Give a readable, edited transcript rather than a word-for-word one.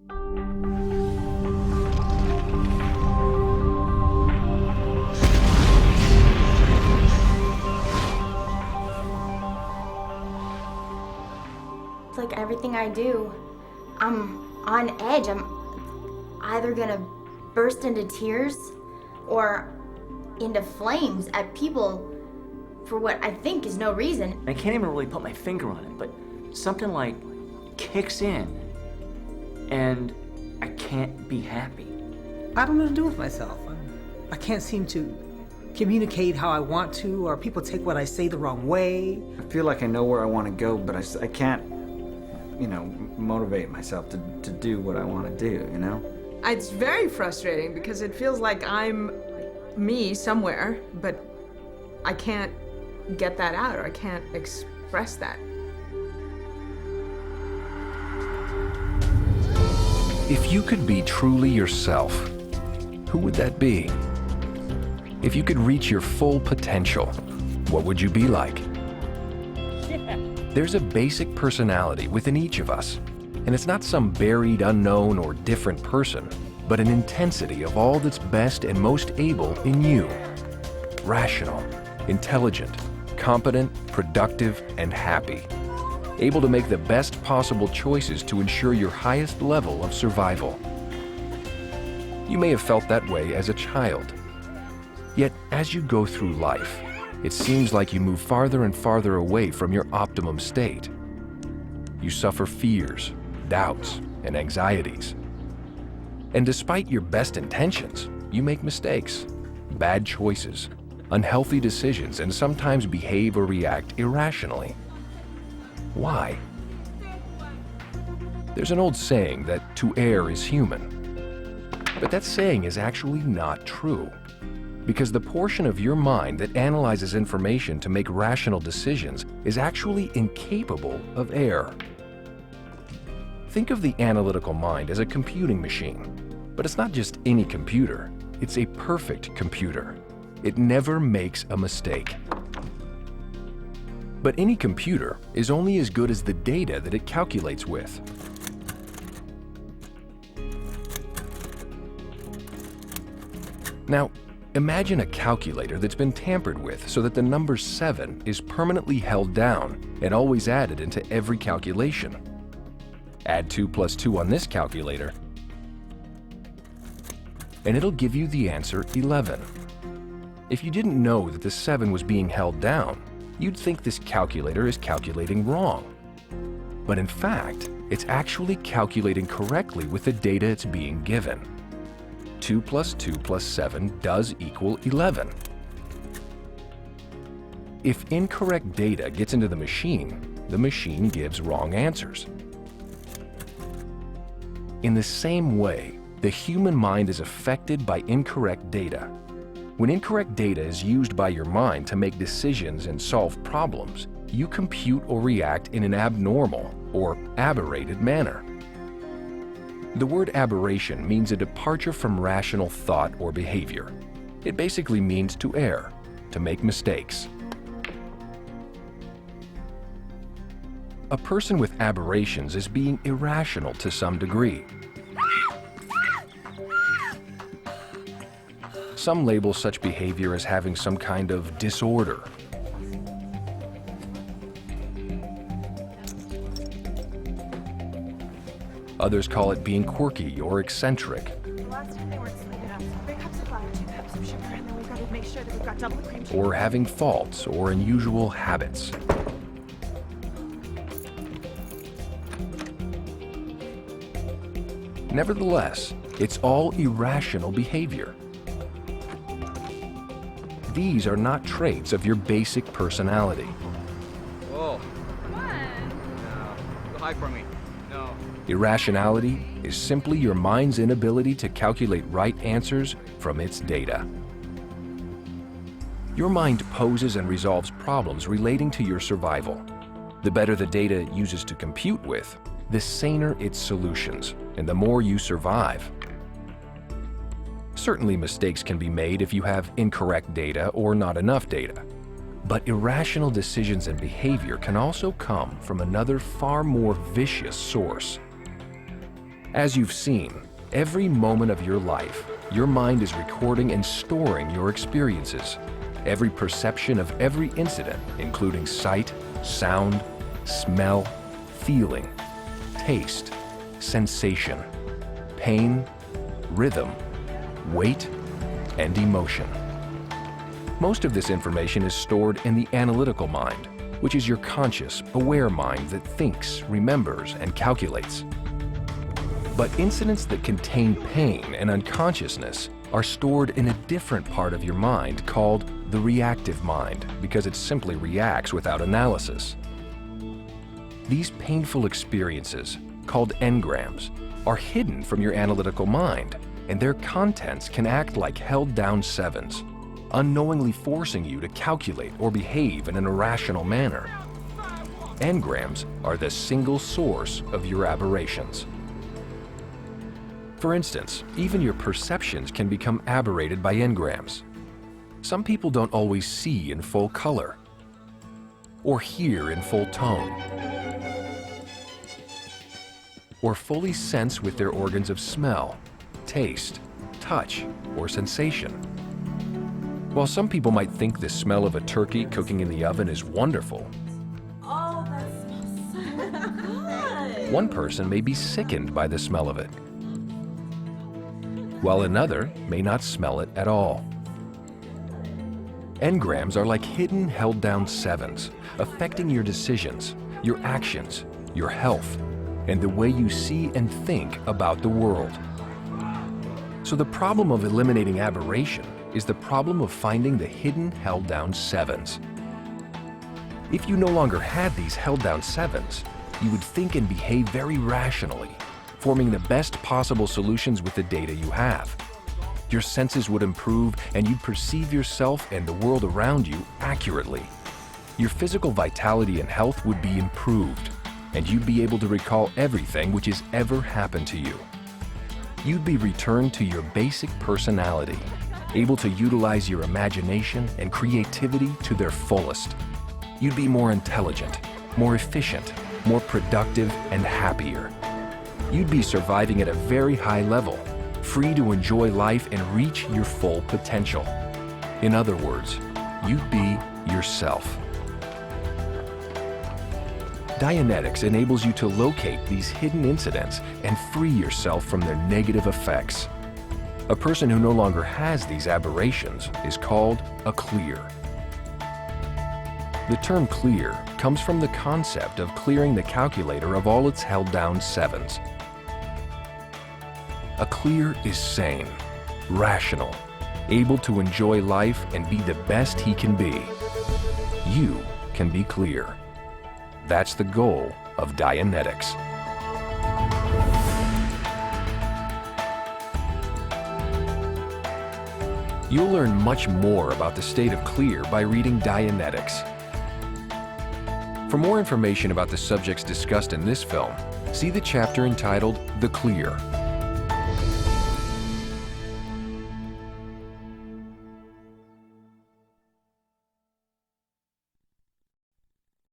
It's like everything I do, I'm on edge. I'm either gonna burst into tears or into flames at people for what I think is no reason. I can't even really put my finger on it, but something like kicks in and I can't be happy. I don't know what to do with myself. I can't seem to communicate how I want to, or people take what I say the wrong way. I feel like I know where I want to go, but I can't, motivate myself to do what I want to do, It's very frustrating because it feels like I'm me somewhere, but I can't get that out, or I can't express that. If you could be truly yourself, who would that be? If you could reach your full potential, what would you be like? There's a basic personality within each of us, and it's not some buried, unknown, or different person, but an intensity of all that's best and most able in you. Rational, intelligent, competent, productive, and happy. Able to make the best possible choices to ensure your highest level of survival. You may have felt that way as a child. Yet, as you go through life, it seems like you move farther and farther away from your optimum state. You suffer fears, doubts, and anxieties. And despite your best intentions, you make mistakes, bad choices, unhealthy decisions, and sometimes behave or react irrationally. Why? There's an old saying that to err is human. But that saying is actually not true, because the portion of your mind that analyzes information to make rational decisions is actually incapable of error. Think of the analytical mind as a computing machine, but it's not just any computer, it's a perfect computer. It never makes a mistake. But any computer is only as good as the data that it calculates with. Now, imagine a calculator that's been tampered with so that the number 7 is permanently held down and always added into every calculation. Add 2 plus 2 on this calculator, and it'll give you the answer 11. If you didn't know that the 7 was being held down, you'd think this calculator is calculating wrong. But in fact, it's actually calculating correctly with the data it's being given. 2 plus 2 plus 7 does equal 11. If incorrect data gets into the machine gives wrong answers. In the same way, the human mind is affected by incorrect data. When incorrect data is used by your mind to make decisions and solve problems, you compute or react in an abnormal or aberrated manner. The word aberration means a departure from rational thought or behavior. It basically means to err, to make mistakes. A person with aberrations is being irrational to some degree. Some label such behavior as having some kind of disorder. Others call it being quirky or eccentric. Or having faults or unusual habits. Nevertheless, it's all irrational behavior. These are not traits of your basic personality. Whoa. Come on. No. Go high for me. No. Irrationality is simply your mind's inability to calculate right answers from its data. Your mind poses and resolves problems relating to your survival. The better the data it uses to compute with, the saner its solutions, and the more you survive. Certainly mistakes can be made if you have incorrect data or not enough data. But irrational decisions and behavior can also come from another far more vicious source. As you've seen, every moment of your life, your mind is recording and storing your experiences. Every perception of every incident, including sight, sound, smell, feeling, taste, sensation, pain, rhythm, weight, and emotion. Most of this information is stored in the analytical mind, which is your conscious, aware mind that thinks, remembers, and calculates. But incidents that contain pain and unconsciousness are stored in a different part of your mind called the reactive mind, because it simply reacts without analysis. These painful experiences, called engrams, are hidden from your analytical mind, and their contents can act like held-down sevens, unknowingly forcing you to calculate or behave in an irrational manner. Engrams are the single source of your aberrations. For instance, even your perceptions can become aberrated by engrams. Some people don't always see in full color, or hear in full tone, or fully sense with their organs of smell, taste, touch, or sensation. While some people might think the smell of a turkey cooking in the oven is wonderful, Oh, that smells so good. one person may be sickened by the smell of it, while another may not smell it at all. Engrams are like hidden, held-down sevens, affecting your decisions, your actions, your health, and the way you see and think about the world. So the problem of eliminating aberration is the problem of finding the hidden, held-down sevens. If you no longer had these held-down sevens, you would think and behave very rationally, forming the best possible solutions with the data you have. Your senses would improve and you'd perceive yourself and the world around you accurately. Your physical vitality and health would be improved, and you'd be able to recall everything which has ever happened to you. You'd be returned to your basic personality, able to utilize your imagination and creativity to their fullest. You'd be more intelligent, more efficient, more productive, and happier. You'd be surviving at a very high level, free to enjoy life and reach your full potential. In other words, you'd be yourself. Dianetics enables you to locate these hidden incidents and free yourself from their negative effects. A person who no longer has these aberrations is called a clear. The term clear comes from the concept of clearing the calculator of all its held-down sevens. A clear is sane, rational, able to enjoy life and be the best he can be. You can be clear. That's the goal of Dianetics. You'll learn much more about the state of clear by reading Dianetics. For more information about the subjects discussed in this film, see the chapter entitled The Clear.